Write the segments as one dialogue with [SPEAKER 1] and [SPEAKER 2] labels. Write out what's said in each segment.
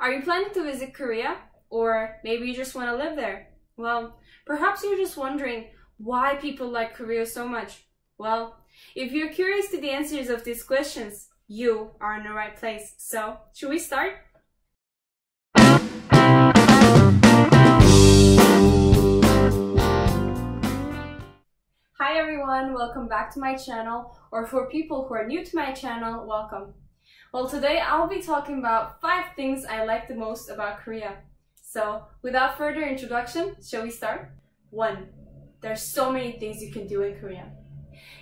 [SPEAKER 1] Are you planning to visit Korea? Or maybe you just want to live there? Well, perhaps you're just wondering why people like Korea so much. Well, if you're curious to the answers of these questions, you are in the right place. So, should we start? Hi everyone, welcome back to my channel, or for people who are new to my channel, welcome. Well, today I'll be talking about 5 things I like the most about Korea. So, without further introduction, shall we start? 1. There's so many things you can do in Korea.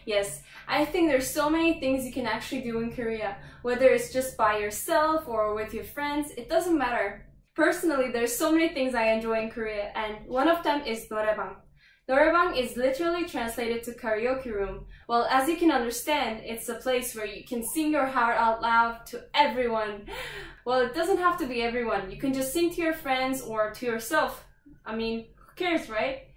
[SPEAKER 1] Yes, I think there's so many things you can actually do in Korea. Whether it's just by yourself or with your friends, it doesn't matter. Personally, there's so many things I enjoy in Korea, and one of them is 노래방. Noraebang is literally translated to karaoke room. Well, as you can understand, it's a place where you can sing your heart out loud to everyone. Well, it doesn't have to be everyone. You can just sing to your friends or to yourself. I mean, who cares, right?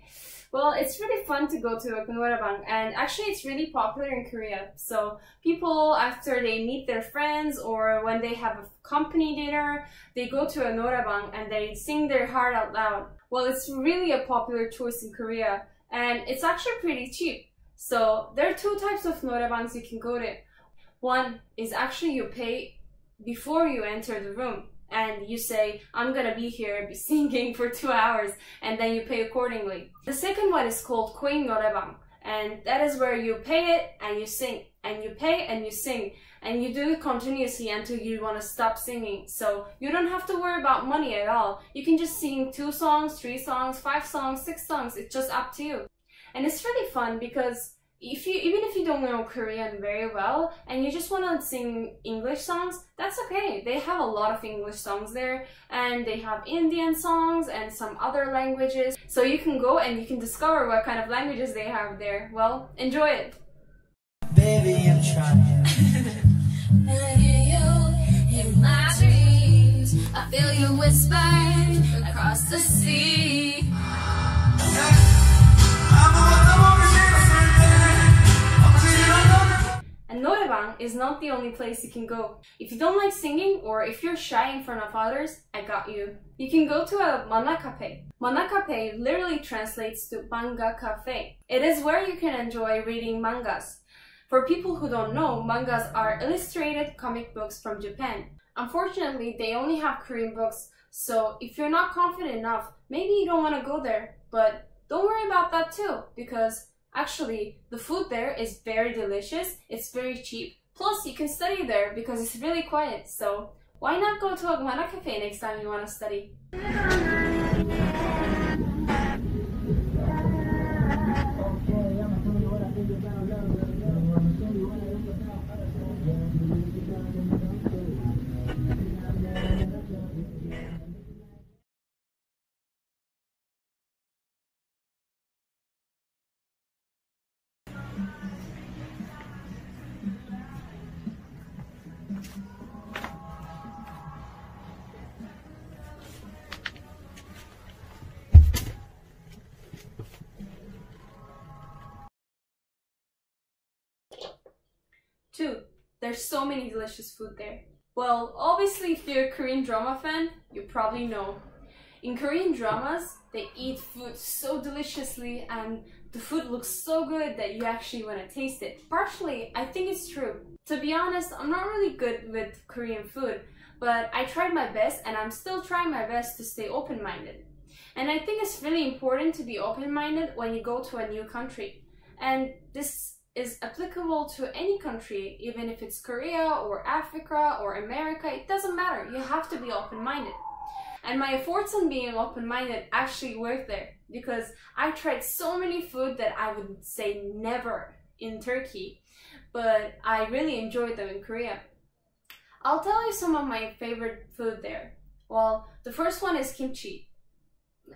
[SPEAKER 1] Well, it's really fun to go to a noraebang, and actually it's really popular in Korea. So people, after they meet their friends or when they have a company dinner, they go to a noraebang and they sing their heart out loud. Well, it's really a popular choice in Korea, and it's actually pretty cheap. So there are 2 types of noraebangs you can go to. One is actually you pay before you enter the room, and you say, I'm gonna be here, be singing for 2 hours, and then you pay accordingly. The second one is called Koin noraebang, and that is where you pay it and you sing, and you pay and you sing, and you do it continuously until you want to stop singing. So you don't have to worry about money at all. You can just sing 2 songs, 3 songs, 5 songs, 6 songs. It's just up to you. And it's really fun because even if you don't know Korean very well and you just want to sing English songs, that's okay. They have a lot of English songs there, and they have Indian songs and some other languages. So you can go and you can discover what kind of languages they have there. Well, enjoy it.
[SPEAKER 2] Baby, I'm trying. I hear you in my dreams. I feel you whisper across the sea.
[SPEAKER 1] And noraebang is not the only place you can go. If you don't like singing, or if you're shy in front of others, I got you. You can go to a manna cafe. Manna cafe literally translates to manga cafe. It is where you can enjoy reading mangas. For people who don't know, mangas are illustrated comic books from Japan. Unfortunately, they only have Korean books, so if you're not confident enough, maybe you don't want to go there. But don't worry about that too, because actually, the food there is very delicious, it's very cheap, plus you can study there because it's really quiet. So why not go to a manna cafe next time you want to study? 2. There's so many delicious food there. Well, obviously if you're a Korean drama fan, you probably know. In Korean dramas, they eat food so deliciously and the food looks so good that you actually want to taste it. Partially, I think it's true. To be honest, I'm not really good with Korean food, but I tried my best and I'm still trying my best to stay open-minded. And I think it's really important to be open-minded when you go to a new country. And this is applicable to any country, even if it's Korea or Africa or America, it doesn't matter. You have to be open-minded. And my efforts on being open-minded actually worked there, because I tried so many food that I would say never in Turkey, but I really enjoyed them in Korea. I'll tell you some of my favorite food there. Well, the first one is kimchi.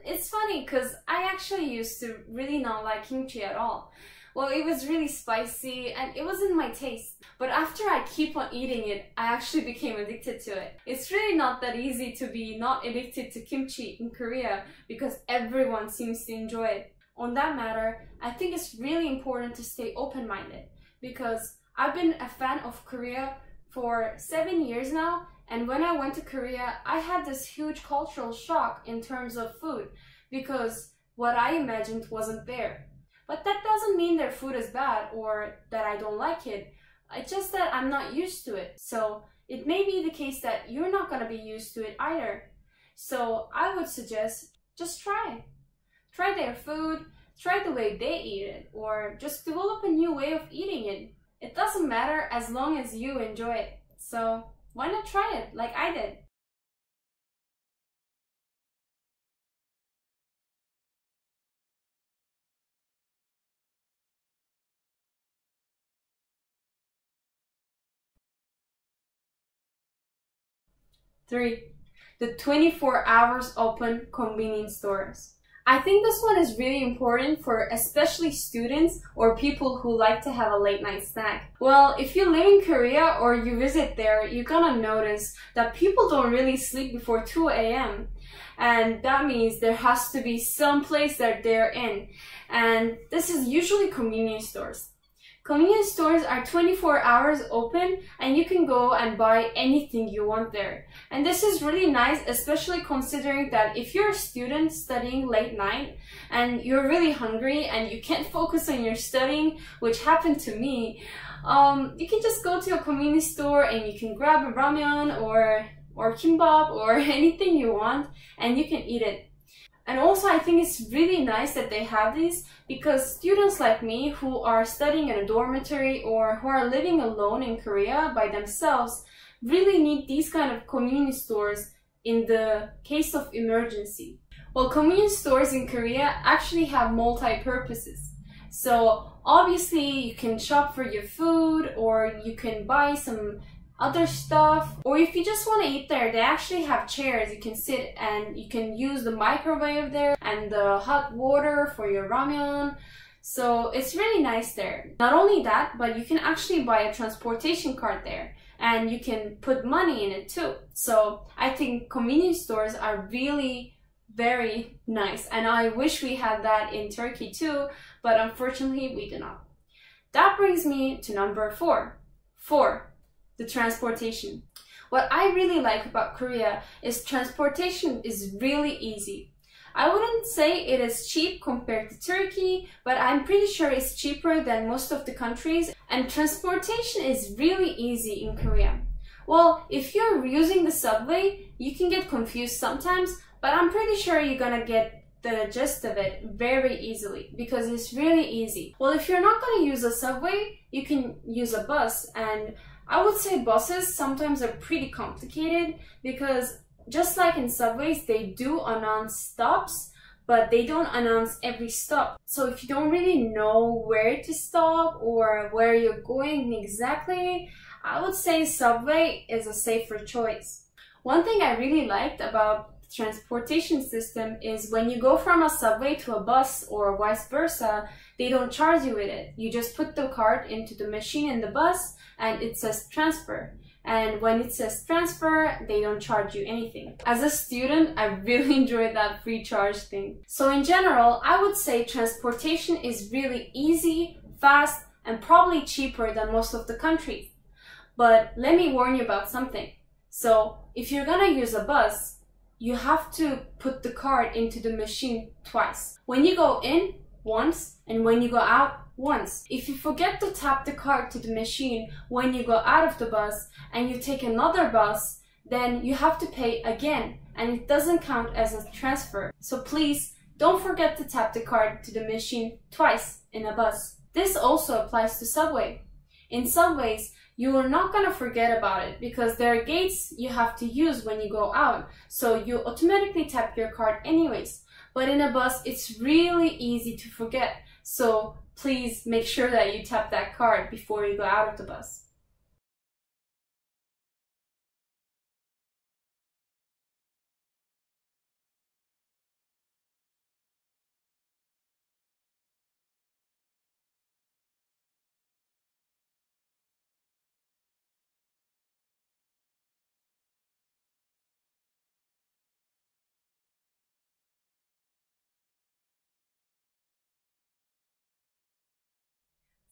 [SPEAKER 1] It's funny because I actually used to really not like kimchi at all. Well, it was really spicy and it wasn't my taste. But after I keep on eating it, I actually became addicted to it. It's really not that easy to be not addicted to kimchi in Korea because everyone seems to enjoy it. On that matter, I think it's really important to stay open-minded because I've been a fan of Korea for 7 years now, And when I went to Korea, I had this huge cultural shock in terms of food because what I imagined wasn't there. But that doesn't mean their food is bad or that I don't like it. It's just that I'm not used to it. So it may be the case that you're not going to be used to it either. So I would suggest just try. Try their food, try the way they eat it, or just develop a new way of eating it. It doesn't matter as long as you enjoy it. So why not try it like I did? Three, the 24 hours open convenience stores. I think this one is really important for especially students or people who like to have a late night snack. Well, if you live in Korea or you visit there, you're gonna notice that people don't really sleep before 2 a.m. And that means there has to be some place that they're in. And this is usually convenience stores. Convenience stores are 24 hours open and you can go and buy anything you want there. And this is really nice, especially considering that if you're a student studying late night and you're really hungry and you can't focus on your studying, which happened to me, you can just go to a convenience store and you can grab a ramen or kimbap or anything you want and you can eat it. And also I think it's really nice that they have these because students like me who are studying in a dormitory or who are living alone in Korea by themselves really need these kind of convenience stores in the case of emergency. Well, convenience stores in Korea actually have multi-purposes. So obviously you can shop for your food or you can buy some other stuff, or if you just want to eat there, they actually have chairs you can sit and you can use the microwave there and the hot water for your ramen. So it's really nice there. Not only that, but you can actually buy a transportation card there and you can put money in it too. So I think convenience stores are really very nice and I wish we had that in Turkey too, but unfortunately we do not. That brings me to number 4. The transportation. What I really like about Korea is transportation is really easy. I wouldn't say it is cheap compared to Turkey, but I'm pretty sure it's cheaper than most of the countries, and transportation is really easy in Korea. Well, if you're using the subway, you can get confused sometimes, but I'm pretty sure you're gonna get the gist of it very easily because it's really easy. Well, if you're not gonna use a subway, you can use a bus, and I would say buses sometimes are pretty complicated because just like in subways, they do announce stops, but they don't announce every stop. So if you don't really know where to stop or where you're going exactly, I would say subway is a safer choice. One thing I really liked about the transportation system is when you go from a subway to a bus or vice versa, they don't charge you with it. You just put the card into the machine in the bus and it says transfer. And when it says transfer, they don't charge you anything. As a student, I really enjoyed that free charge thing. So in general, I would say transportation is really easy, fast, and probably cheaper than most of the countries. But let me warn you about something. So if you're gonna use a bus, you have to put the card into the machine twice. When you go in, once, and when you go out, once. If you forget to tap the card to the machine when you go out of the bus and you take another bus, then you have to pay again and it doesn't count as a transfer. So please don't forget to tap the card to the machine twice in a bus. This also applies to subway. In subways, you are not gonna forget about it because there are gates you have to use when you go out, so you automatically tap your card anyways. But in a bus, it's really easy to forget. So please make sure that you tap that card before you go out of the bus.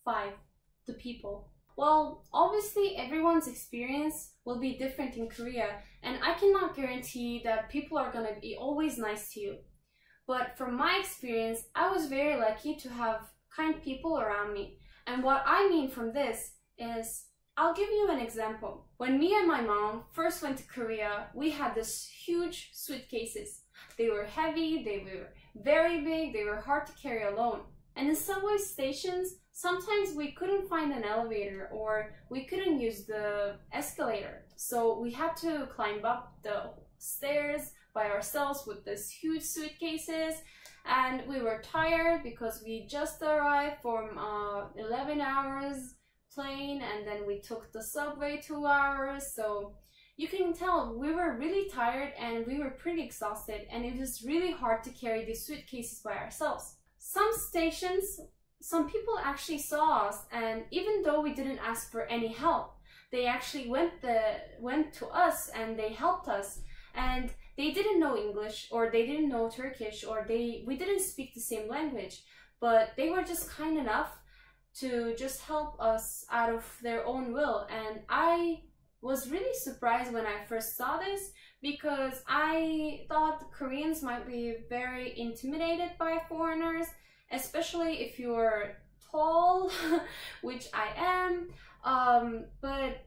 [SPEAKER 1] Five, the people. Well, obviously everyone's experience will be different in Korea, and I cannot guarantee that people are gonna be always nice to you. But from my experience, I was very lucky to have kind people around me. And what I mean from this is, I'll give you an example. When me and my mom first went to Korea, we had this huge suitcases. They were heavy, they were very big, they were hard to carry alone. And in subway stations, sometimes we couldn't find an elevator or we couldn't use the escalator. So we had to climb up the stairs by ourselves with these huge suitcases, and we were tired because we just arrived from 11 hours plane, and then we took the subway 2 hours. So you can tell we were really tired and we were pretty exhausted, and it was really hard to carry these suitcases by ourselves. Some stations, some people actually saw us, and even though we didn't ask for any help, they actually went to us and they helped us. And they didn't know English, or they didn't know Turkish, or we didn't speak the same language, but they were just kind enough to just help us out of their own will. And I was really surprised when I first saw this, because I thought Koreans might be very intimidated by foreigners, especially if you're tall, which I am, but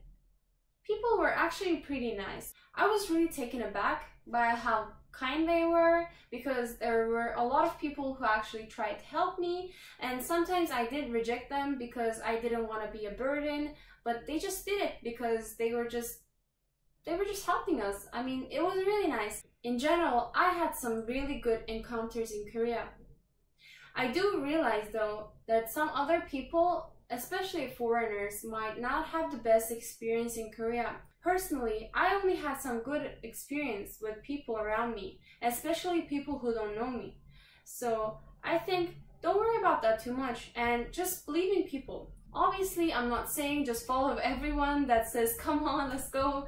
[SPEAKER 1] people were actually pretty nice. I was really taken aback by how kind they were, because there were a lot of people who actually tried to help me, and sometimes I did reject them because I didn't want to be a burden, but they just did it because they were just helping us. I mean, it was really nice. In general, I had some really good encounters in Korea. I do realize though that some other people, especially foreigners, might not have the best experience in Korea. Personally, I only had some good experience with people around me, especially people who don't know me. So I think don't worry about that too much and just believe in people. Obviously, I'm not saying just follow everyone that says, come on, let's go.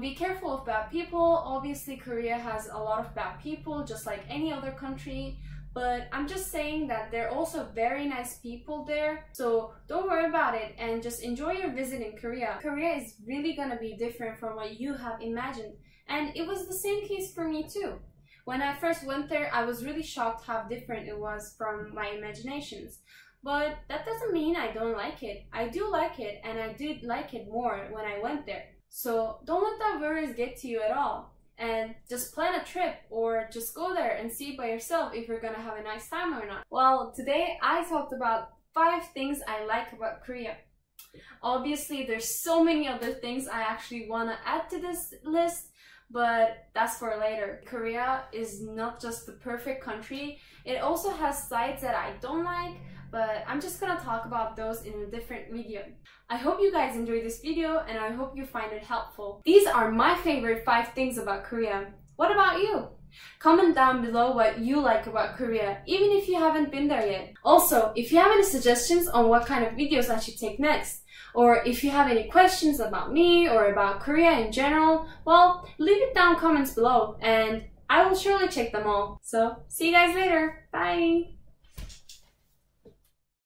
[SPEAKER 1] Be careful of bad people. Obviously, Korea has a lot of bad people, just like any other country. But I'm just saying that there are also very nice people there. So don't worry about it and just enjoy your visit in Korea. Korea is really gonna be different from what you have imagined. And it was the same case for me too. When I first went there, I was really shocked how different it was from my imaginations. But that doesn't mean I don't like it. I do like it, and I did like it more when I went there. So don't let that worries get to you at all. And just plan a trip, or just go there and see by yourself if you're gonna have a nice time or not. Well, today I talked about 5 things I like about Korea. Obviously, there's so many other things I actually wanna add to this list, but that's for later. Korea is not just the perfect country, it also has sides that I don't like, but I'm just gonna talk about those in a different video. I hope you guys enjoyed this video, and I hope you find it helpful. These are my favorite 5 things about Korea. What about you? Comment down below what you like about Korea, even if you haven't been there yet. Also, if you have any suggestions on what kind of videos I should take next, or if you have any questions about me or about Korea in general, well, leave it down in comments below, and I will surely check them all. So, see you guys later. Bye!